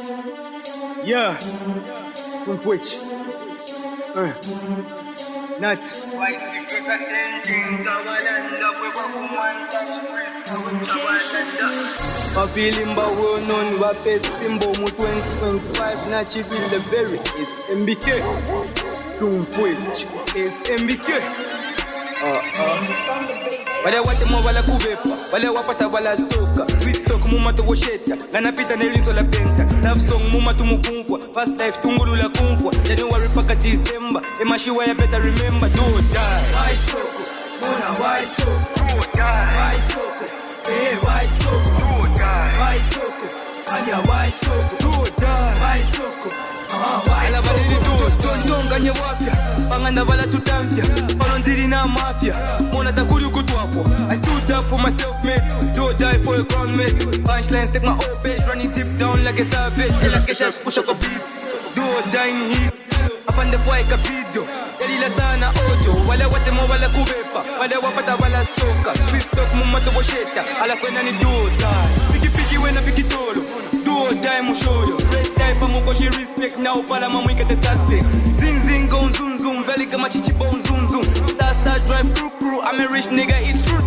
Yeah, from which? Not. Wapilimba wonon wapesimbo mu 2025 na chivile very is MBK. From which is MBK. Wale wate mo wala kuvepa, wale wapata wala stoka. Sweet stock mumatu wosheta, ganapita nelizo la penta. Love song mumatu mukunkwa, fast life tungulula kunkwa. January paka December, emashiwa ya better remember. Do or die. Why soko, mona why soko. Do or die. Why soko, why soko. Do or die. Why soko, anya why soko. Do or die. Why soko, why soko. Don't ganye wapya, pangana wala tutamtya. Palonzili na mafia, mona takulu kutwapo. I stood up for myself, mate. Do or die for a ground mate. Punchlines take my old base, running deep down like a savage. Ela kesha push up a beat. Do or die in heat. Apande boy kapidio. Elila sana ojo. Wale wate mo wala kuvepa. Wale wapata wala stoka. Sweet stock mumato wosheta. Ala kwena ni do or die. Piki piki wena piki tolo. Do or die mushoyo. Red tie pa muko she respect. Now pala mamu ikete suspect. Zing zing go zoom zoom. Valley kama chichi bone zoom zoom. Star drive crew. I'm a rich nigga, it's true.